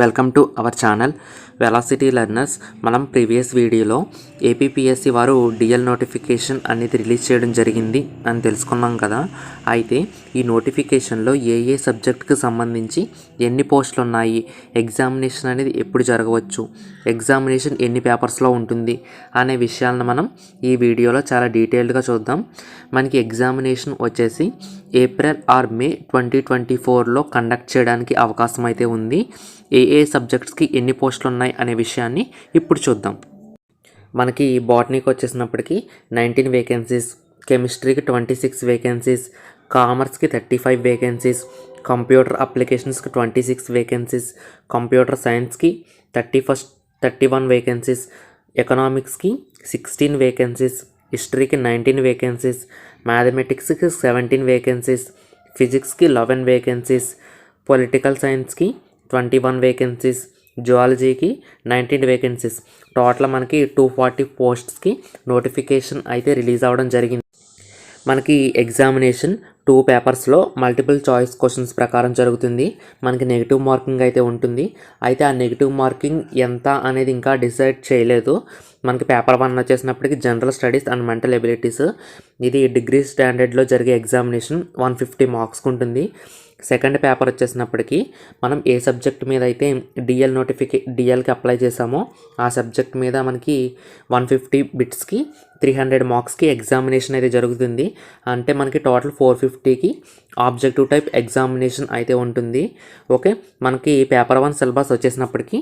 Welcome to our channel velocity learners. మనం previous వీడియోలో APPSC వారు డిఎల్ నోటిఫికేషన్ అనేది రిలీజ్ చేయడం జరిగింది అని తెలుసుకున్నాం కదా. అయితే ఈ నోటిఫికేషన్లో ఏ సబ్జెక్ట్కి సంబంధించి ఎన్ని పోస్టులు ఉన్నాయి, ఎగ్జామినేషన్ అనేది ఎప్పుడు జరగవచ్చు, ఎగ్జామినేషన్ ఎన్ని పేపర్స్లో ఉంటుంది అనే విషయాలను మనం ఈ వీడియోలో చాలా డీటెయిల్డ్గా చూద్దాం. మనకి ఎగ్జామినేషన్ వచ్చేసి ఏప్రిల్ ఆర్ మే 2024లో కండక్ట్ చేయడానికి అవకాశం అయితే ఉంది. ఏ సబ్జెక్ట్స్కి ఎన్ని పోస్టులు ఉన్నాయి అనే విషయాన్ని ఇప్పుడు చూద్దాం. మనకి బాటనీకి వచ్చేసినప్పటికీ 19 వేకెన్సీస్, కెమిస్ట్రీకి 26 వేకెన్సీస్, కామర్స్కి 35 వేకెన్సీస్, కంప్యూటర్ అప్లికేషన్స్కి 26 వేకెన్సీస్, కంప్యూటర్ సైన్స్కి 31 వేకెన్సీస్, ఎకనామిక్స్కి 16 వేకెన్సీస్, హిస్టరీకి 19 వేకెన్సీస్, మ్యాథమెటిక్స్కి 17 వేకెన్సీస్, ఫిజిక్స్కి 11 వేకెన్సీస్, పొలిటికల్ సైన్స్కి 21 వేకెన్సీస్, జువాలజీకి 19 వేకెన్సీస్. టోటల్ మనకి 240 పోస్ట్స్కి నోటిఫికేషన్ అయితే రిలీజ్ అవ్వడం జరిగింది. మనకి ఎగ్జామినేషన్ 2 పేపర్స్లో మల్టిపుల్ చాయిస్ క్వశ్చన్స్ ప్రకారం జరుగుతుంది. మనకి నెగిటివ్ మార్కింగ్ అయితే ఉంటుంది. అయితే ఆ నెగిటివ్ మార్కింగ్ ఎంత అనేది ఇంకా డిసైడ్ చేయలేదు. మనకి పేపర్ 1 వచ్చేసినప్పటికీ general studies and mental abilities. ఇది డిగ్రీ స్టాండర్డ్లో జరిగే ఎగ్జామినేషన్ 150 మార్క్స్కి ఉంటుంది. సెకండ్ పేపర్ వచ్చేసినప్పటికీ మనం ఏ సబ్జెక్ట్ మీద అయితే డిఎల్కి అప్లై చేసామో ఆ సబ్జెక్ట్ మీద మనకి 150 బిట్స్కి 300 మార్క్స్కి ఎగ్జామినేషన్ అయితే జరుగుతుంది. అంటే మనకి టోటల్ 450కి ఆబ్జెక్టివ్ టైప్ ఎగ్జామినేషన్ అయితే ఉంటుంది. ఓకే, మనకి పేపర్ 1 సిలబస్ వచ్చేసినప్పటికీ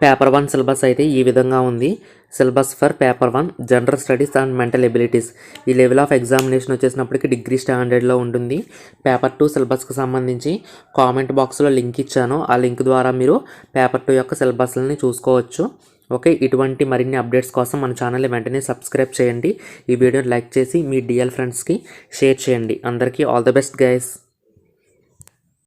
పేపర్ 1 సిలబస్ అయితే ఈ విధంగా ఉంది. Syllabus for paper 1 general studies and mental abilities. ఈ లెవెల్ ఆఫ్ ఎగ్జామినేషన్ వచ్చేసినప్పటికీ డిగ్రీ స్టాండర్డ్లో ఉంటుంది. పేపర్ 2 సిలబస్కి సంబంధించి కామెంట్ బాక్స్లో లింక్ ఇచ్చాను. ఆ లింక్ ద్వారా మీరు పేపర్ 2 యొక్క సిలబస్లని చూసుకోవచ్చు. ఓకే, ఇటువంటి మరిన్ని అప్డేట్స్ కోసం మన ఛానల్ని వెంటనే సబ్స్క్రైబ్ చేయండి. ఈ వీడియోని లైక్ చేసి మీ డిఎల్ ఫ్రెండ్స్కి షేర్ చేయండి. అందరికీ ఆల్ ద బెస్ట్ గైస్.